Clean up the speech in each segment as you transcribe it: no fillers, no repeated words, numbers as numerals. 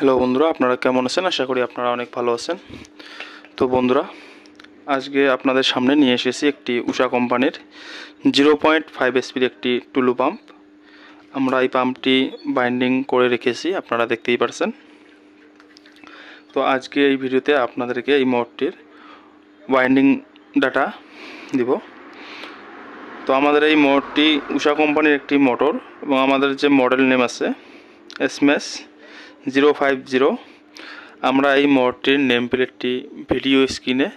Hello বন্ধুরা, আপনারা কেমন আছেন? আশা করি আপনারা অনেক ভালো আছেন। তো বন্ধুরা, আজকে আপনাদের সামনে নিয়ে এসেছি একটি উষা কোম্পানির 0.5 এসপির একটি টুলু পাম্প। আমরা এই পাম্পটি বাইন্ডিং করে রেখেছি, আপনারা দেখতেই পারছেন। তো আজকে এই ভিডিওতে আপনাদেরকে এই মোটরটির বাইন্ডিং ডাটা দিব। তো আমাদের এই মোটরটি উষা কোম্পানির একটি মোটর এবং আমাদের যে মডেল নেম আছে এসএমএস 050। আমরা এই মোটরটির নেম প্লেটটি ভিডিও স্ক্রিনে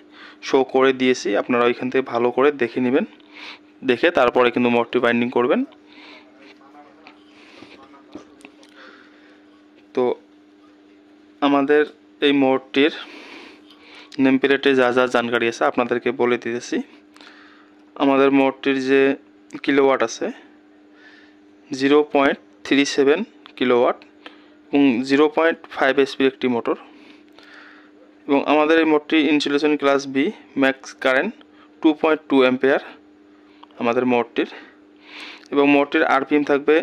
শো করে দিয়েছি, আপনারা ওইখান থেকে ভালো করে দেখে নেবেন, দেখে তারপরে কিন্তু মোটরটি বাইন্ডিং করবেন। তো আমাদের এই মোটরটির নেম প্লেটে যা যা জানকারি আছে আপনাদেরকে বলে দিতেছি। আমাদের মোটরটির যে কিলোওয়াট আছে 0.37 কিলোওয়াট এবং 0.5 এসপির একটি মোটর। এবং আমাদের এই মোটরটি insulation class B, max current 2.2 ampere আমাদের মোটরটির। এবং মোটরটির আরপিএম থাকবে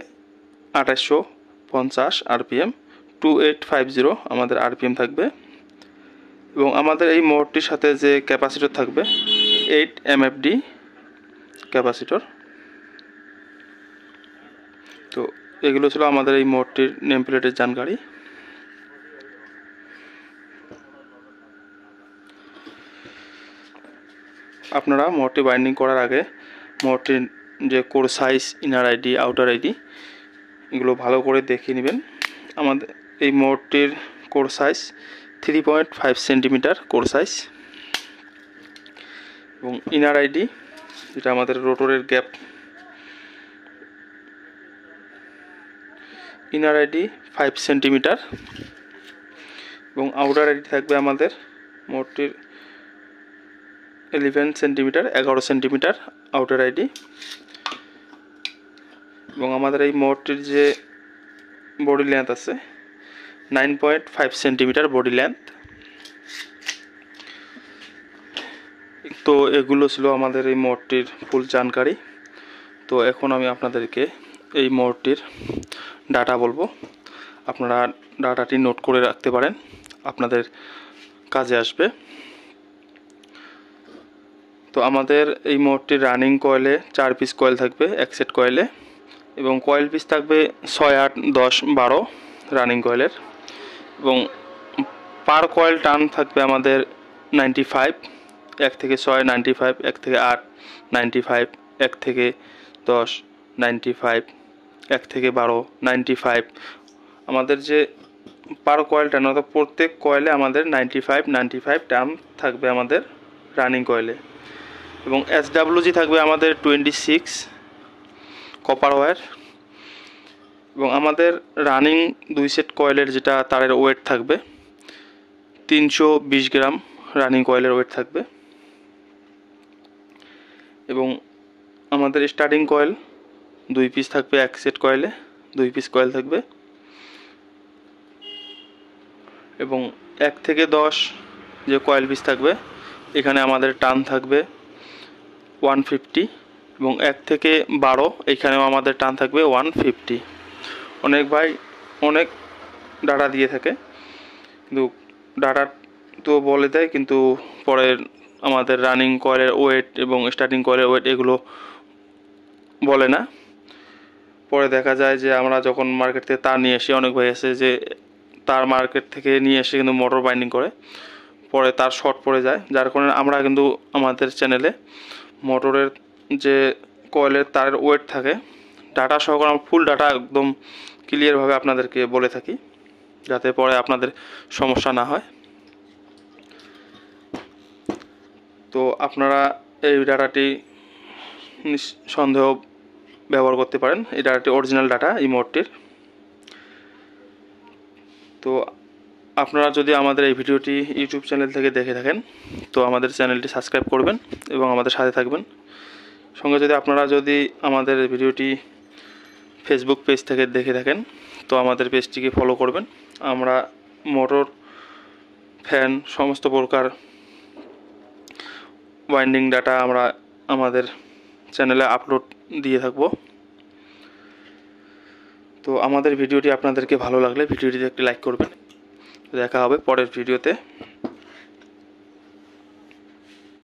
2850 আরপিএম, 2850 আমাদের আরপিএম থাকবে। এবং আমাদের এই মোটরটির সাথে যে ক্যাপাসিটর থাকবে 8 এমএফডি ক্যাপাসিটর। তো এগুলো ছিল আমাদের এই মোটরটির নেম প্লেটের জানকারি। আপনারা মোটরটি বাইন্ডিং করার আগে মোটরটির যে core size, inner ID, outer ID এগুলো ভালো করে দেখে নেবেন। আমাদের এই মোটরটির core size 3.5 centimetre core size এবং ইনার আইডি যেটা আমাদের রোটরের গ্যাপ, ইনার আইডি 5 সেন্টিমিটার এবং আউটার আইডি থাকবে আমাদের মোটরটির 11 সেন্টিমিটার, 11 সেন্টিমিটার আউটার আইডি। এবং আমাদের এই মোটরটির যে বডি লেন্থ আছে 9.5 সেন্টিমিটার বডি লেন্থ। তো এগুলো ছিল আমাদের এই মোটরটির ফুল জানকারি। তো এখন আমি আপনাদেরকে এই মোটরটির ডাটা বলবো, আপনারা ডাটাটি নোট করে রাখতে পারেন, আপনাদের কাজে আসবে। তো আমাদের এই মোটরটির রানিং কয়েলে 4 পিস কয়েল থাকবে এক সেট কয়েলে এবং কয়েল পিস থাকবে 6, 8, 10, 12 রানিং কয়েলের। এবং পার কয়েল টার্ন থাকবে আমাদের 95, 1 থেকে 6 95, 1 থেকে 8 95, 1 থেকে 10 95, 1 থেকে 12 95। আমাদের যে পার কয়েল টার্ন অর্থাৎ প্রত্যেক কয়েলে আমাদের 95 টার্ন থাকবে আমাদের রানিং কয়েলে। এবং এসডাব্লিউজি থাকবে আমাদের 26 কপার ওয়্যার। এবং আমাদের রানিং 2 সেট কয়েলের যেটা তারের ওয়েট থাকবে 320 গ্রাম রানিং কয়েলের ওয়েট থাকবে। এবং আমাদের স্টার্টিং কয়েল 2 পিস থাকবে এক সেট কয়েলে, 2 পিস কয়েল থাকবে। এবং 1 থেকে 10 যে কয়েল পিস থাকবে এখানে আমাদের টার্ন থাকবে 150 এবং 1 থেকে 12 এখানেও আমাদের টার্ন থাকবে 150। অনেক ভাই অনেক ডাটা দিয়ে থাকে, কিন্তু ডাটা তো বলে দেয় কিন্তু পরে আমাদের রানিং কয়েলের ওয়েট এবং স্টার্টিং কয়েলের ওয়েট এগুলো বলে না। পরে দেখা যায় যে আমরা যখন মার্কেট থেকে তার নিয়ে আসি, অনেক ভাই আছে যে তার মার্কেট থেকে নিয়ে এসে কিন্তু মোটর বাইন্ডিং করে, পরে তার শর্ট পড়ে যায়। যার কারণে আমরা কিন্তু আমাদের চ্যানেলে মোটরের যে কয়েলের তারের ওয়েট থাকে ডাটা সহকারে ফুল ডাটা একদম ক্লিয়ারভাবে আপনাদেরকে বলে থাকি, যাতে পরে আপনাদের সমস্যা না হয়। তো আপনারা এই ডাটাটি নিঃসন্দেহ ব্যবহার করতে পারেন। এই ডাটাটি অরিজিনাল ডাটা এই মোটরটির। তো আপনারা যদি আমাদের এই ভিডিওটি ইউটিউব চ্যানেল থেকে দেখে থাকেন তো আমাদের চ্যানেলটি সাবস্ক্রাইব করবেন এবং আমাদের সাথে থাকবেন। সঙ্গে যদি আপনারা যদি আমাদের ভিডিওটি ফেসবুক পেজ থেকে দেখে থাকেন তো আমাদের পেজটিকে ফলো করবেন। আমরা মোটর, ফ্যান সমস্ত প্রকার ওয়াইন্ডিং ডাটা আমরা আমাদের চ্যানেলে আপলোড দিয়ে থাকব। তো আমাদের ভিডিওটি আপনাদেরকে ভালো লাগলে ভিডিওটিতে একটি লাইক করবেন দেখা হবে পরের ভিডিওতে।